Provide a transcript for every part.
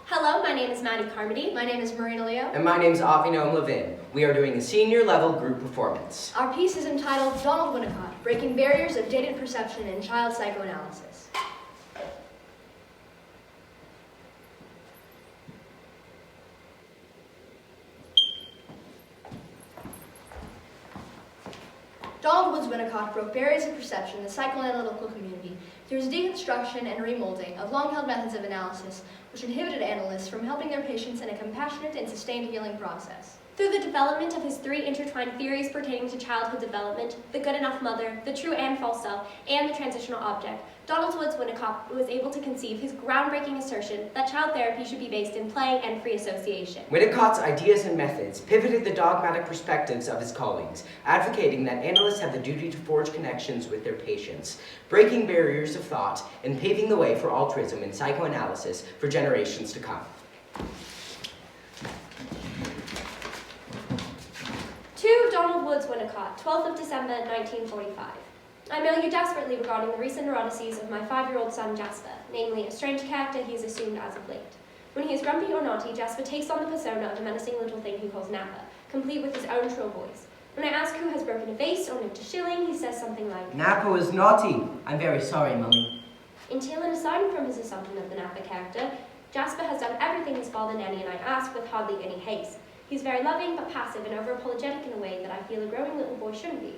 Hello, my name is Maddie Carmody. My name is Marina Leo. And my name is Avinome Levin. We are doing a senior level group performance. Our piece is entitled Donald Winnicott, Breaking Barriers of Dated Perception in Child Psychoanalysis. Donald Woods Winnicott broke barriers of perception in the psychoanalytical community through his deconstruction and remolding of long-held methods of analysis which inhibited analysts from helping their patients in a compassionate and sustained healing process. Through the development of his three intertwined theories pertaining to childhood development, the good enough mother, the true and false self, and the transitional object, Donald Woods Winnicott was able to conceive his groundbreaking assertion that child therapy should be based in play and free association. Winnicott's ideas and methods pivoted the dogmatic perspectives of his colleagues, advocating that analysts have the duty to forge connections with their patients, breaking barriers of thought, and paving the way for altruism in psychoanalysis for generations to come. To Donald Woods Winnicott, 12th of December, 1945. I mail you desperately regarding the recent neuroses of my 5-year-old son Jasper, namely a strange character he has assumed as of late. When he is grumpy or naughty, Jasper takes on the persona of a menacing little thing he calls Napper, complete with his own shrill voice. When I ask who has broken a vase or nicked a shilling, he says something like, Napper was naughty. I'm very sorry, Mummy. Until and aside from his assumption of the Napper character, Jasper has done everything his father, Nanny, and I ask with hardly any haste. He's very loving but passive and over-apologetic in a way that I feel a growing little boy shouldn't be.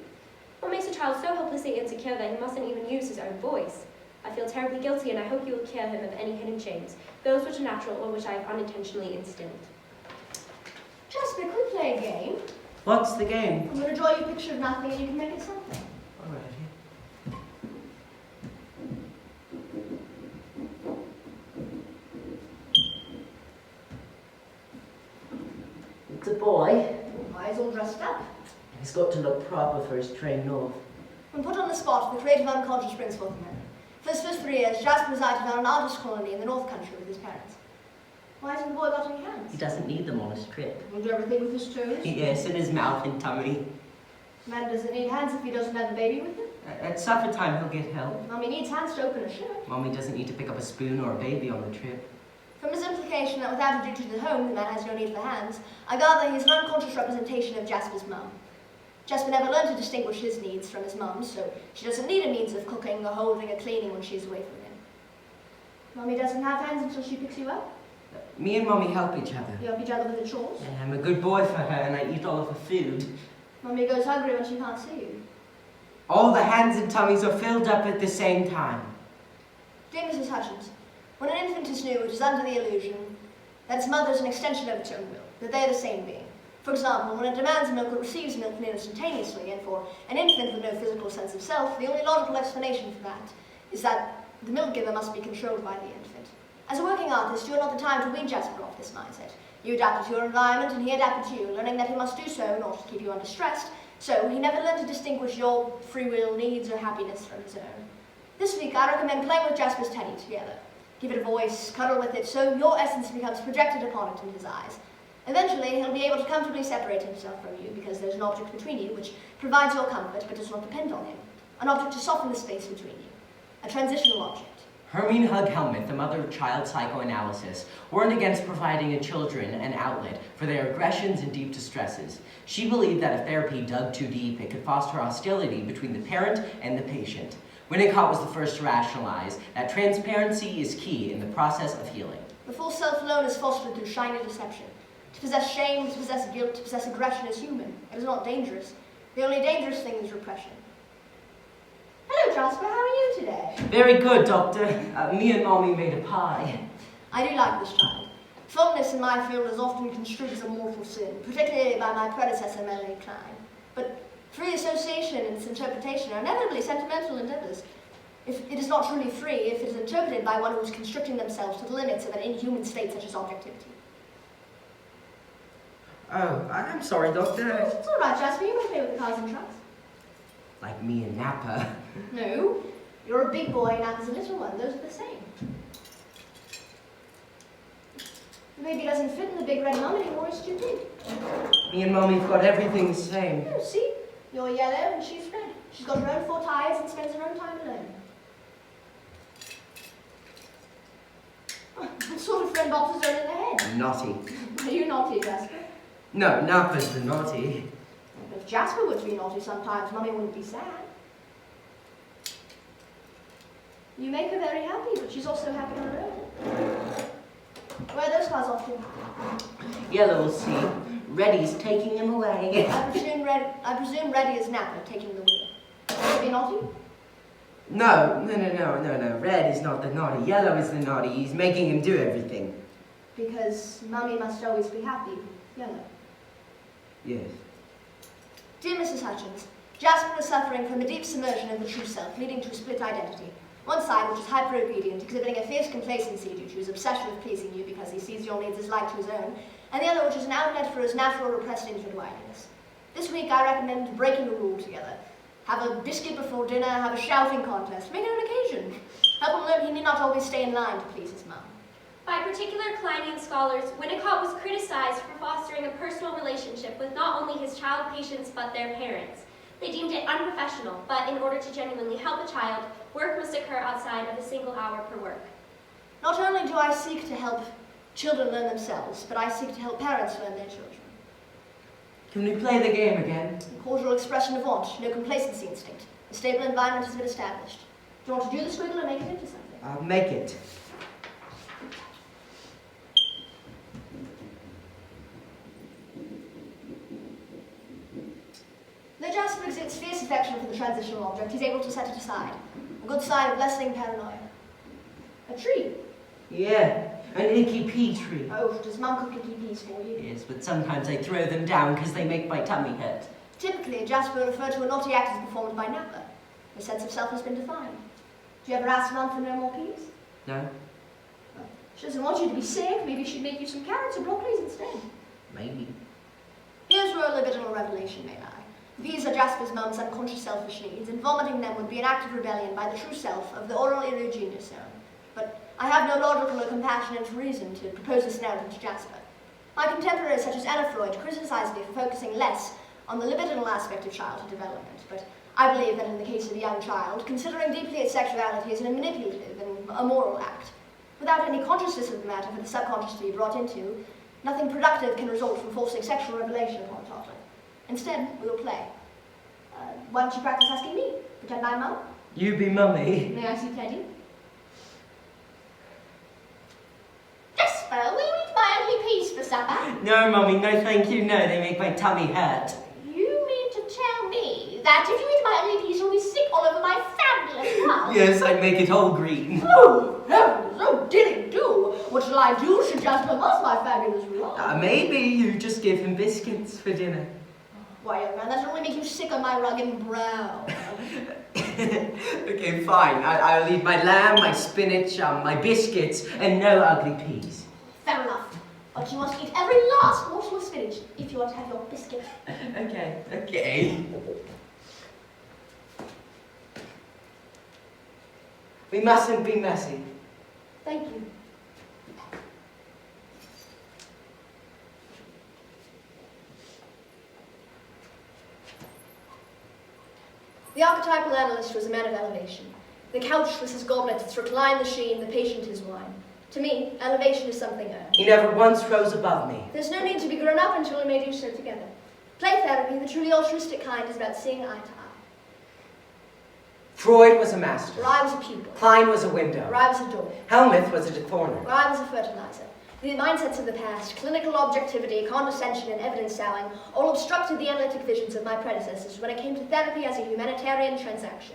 What makes a child so hopelessly insecure that he mustn't even use his own voice? I feel terribly guilty and I hope you will cure him of any hidden shames, those which are natural or which I have unintentionally instilled. Jasper, can we play a game? What's the game? I'm going to draw you a picture of nothing and you can make it something. All right. It's a boy. Why is all dressed up? He's got to look proper for his train north. When put on the spot, the creative unconscious brings forth a memory. For his first 3 years, Jasper resided on an artist colony in the North Country with his parents. Why hasn't the boy got any hands? He doesn't need them on his trip. He'll do everything with his toes. Yes, in his mouth and tummy. Man doesn't need hands if he doesn't have a baby with him. At supper time, he'll get help. Mummy needs hands to open a shirt. Mommy doesn't need to pick up a spoon or a baby on the trip. From his implication that without a duty to the home, the man has no need for hands, I gather he is an unconscious representation of Jasper's mum. Jasper never learned to distinguish his needs from his mum's, so she doesn't need a means of cooking or holding or cleaning when she's away from him. Mummy doesn't have hands until she picks you up. Me and Mommy help each other. You help each other with the chores. And I'm a good boy for her and I eat all of her food. Mummy goes hungry when she can't see you. All the hands and tummies are filled up at the same time. Dear Mrs. Hutchins, when an infant is new, it is under the illusion that its mother is an extension of its own will, that they are the same being. For example, when it demands milk, it receives milk instantaneously, and for an infant with no physical sense of self, the only logical explanation for that is that the milk giver must be controlled by the infant. As a working artist, you are not the time to wean Jasper off this mindset. You adapted to your environment, and he adapted to you, learning that he must do so in order to keep you undistressed, so he never learned to distinguish your free will needs or happiness from his own. This week, I recommend playing with Jasper's teddy together. Give it a voice, cuddle with it, so your essence becomes projected upon it in his eyes. Eventually, he'll be able to comfortably separate himself from you because there's an object between you which provides your comfort but does not depend on him. An object to soften the space between you. A transitional object. Hermine Hug Helmuth, the mother of child psychoanalysis, warned against providing children an outlet for their aggressions and deep distresses. She believed that if therapy dug too deep, it could foster hostility between the parent and the patient. Winnicott was the first to rationalize that transparency is key in the process of healing. The full self alone is fostered through shiny deception. To possess shame, to possess guilt, to possess aggression is human. It is not dangerous. The only dangerous thing is repression. Hello, Jasper. How are you today? Very good, Doctor. Me and Mommy made a pie. I do like this child. Fondness in my field is often construed as a mortal sin, particularly by my predecessor, Melanie Klein. But free association and its interpretation are inevitably sentimental endeavors. If it is not truly free, if it is interpreted by one who is constricting themselves to the limits of an inhuman state such as objectivity. Oh, I'm sorry, Doctor. It's all right, Jasper. You may play with the cars and trucks. Like me and Napper. No. You're a big boy and Napper's a little one. Those are the same. The baby doesn't fit in the big red mum anymore. It's too big. Me and Mommy've got everything the same. Oh, see? You're yellow and she's red. She's got her own 4 tires and spends her own time alone. Oh, What sort of friend boxes are in the head? Naughty. Are you naughty, Jasper? No, Nappa's the naughty. If Jasper were to be naughty sometimes, Mummy wouldn't be sad. You make her very happy, but she's also happy on her own. Where are those cars off to? Yellow will see. Reddy's taking him away. I presume Reddy is Napper taking the wheel. Would it be naughty? No. Red is not the naughty. Yellow is the naughty. He's making him do everything. Because Mummy must always be happy. Yellow. Yes. Dear Mrs. Hutchins, Jasper is suffering from a deep submersion of the true self, leading to a split identity. One side, which is hyper-obedient, exhibiting a fierce complacency due to his obsession with pleasing you because he sees your needs as like to his own, and the other, which is an outlet for his natural repressed infant wiliness. This week, I recommend breaking the rule together. Have a biscuit before dinner, have a shouting contest, make it an occasion. Help him learn he need not always stay in line to please his mum. By particular Kleinian scholars, Winnicott was criticized for fostering a personal relationship with not only his child patients but their parents. They deemed it unprofessional, but in order to genuinely help a child, work must occur outside of a single hour per work. Not only do I seek to help children learn themselves, but I seek to help parents learn their children. Can we play the game again? A cordial expression of want, no complacency instinct. A stable environment has been established. Do you want to do the squiggle or make it into something? I'll make it. Though Jasper exhibits fierce affection for the transitional object, he's able to set it aside. A good sign of lessening paranoia. A tree. Yeah, an icky pea tree. Oh, does Mum cook icky peas for you? Yes, but sometimes I throw them down because they make my tummy hurt. Typically, Jasper referred to a naughty act as performed by Napper. His sense of self has been defined. Do you ever ask Mum for no more peas? No? Well, she doesn't want you to be sick. Maybe she'd make you some carrots or broccolis instead. Maybe. Here's where a libidinal revelation may lie. These are Jasper's mum's unconscious selfish needs, and vomiting them would be an act of rebellion by the true self of the oral irrogenious zone. But I have no logical or compassionate reason to propose this narrative to Jasper. My contemporaries such as Anna Freud criticized me for focusing less on the libidinal aspect of childhood development, but I believe that in the case of a young child, considering deeply its sexuality is a manipulative and immoral act. Without any consciousness of the matter for the subconscious to be brought into, nothing productive can result from forcing sexual revelation upon a toddler. Instead, we will play. Why don't you practice asking me? Pretend I'm Mum? You be mummy. May I see Teddy? Jasper, will you eat my ugly peas for supper? No, mummy, no thank you, no, they make my tummy hurt. You mean to tell me that if you eat my ugly peas, you'll be sick all over my fabulous house? Yes, I'd make it all green. Oh, heavens, oh, dilly do! What shall I do should Jasper lost my fabulous rug? Maybe you just give him biscuits for dinner. Why, young man, that'll only make you sick on my rug and brow. Okay, fine. I'll eat my lamb, my spinach, my biscuits, And no ugly peas. Fair enough. But you must eat every last morsel of spinach if you are to have your biscuit. Okay. We mustn't be messy. Thank you. The archetypal analyst was a man of elevation. The couch was his goblet, its recline the sheen, the patient his wine. To me, elevation is something earned. He never once rose above me. There's no need to be grown up until we may do so together. Play therapy, the truly altruistic kind, is about seeing eye to eye. Freud was a master. Where I was a pupil. Klein was a window. Where I was a door. Helmuth was a corner. Where I was a fertilizer. The mindsets of the past, clinical objectivity, condescension, and evidence-sowing all obstructed the analytic visions of my predecessors when it came to therapy as a humanitarian transaction.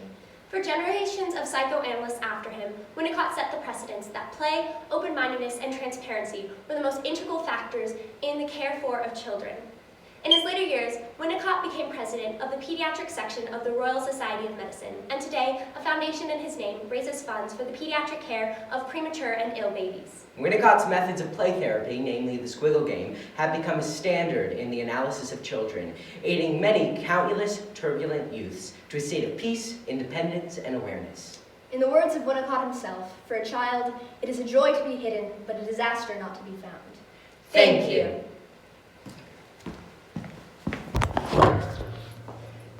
For generations of psychoanalysts after him, Winnicott set the precedents that play, open-mindedness, and transparency were the most integral factors in the care for of children. In his later years, Winnicott became president of the pediatric section of the Royal Society of Medicine, and today, a foundation in his name raises funds for the pediatric care of premature and ill babies. Winnicott's methods of play therapy, namely the squiggle game, have become a standard in the analysis of children, aiding many countless turbulent youths to a state of peace, independence, and awareness. In the words of Winnicott himself, for a child, it is a joy to be hidden, but a disaster not to be found. Thank you.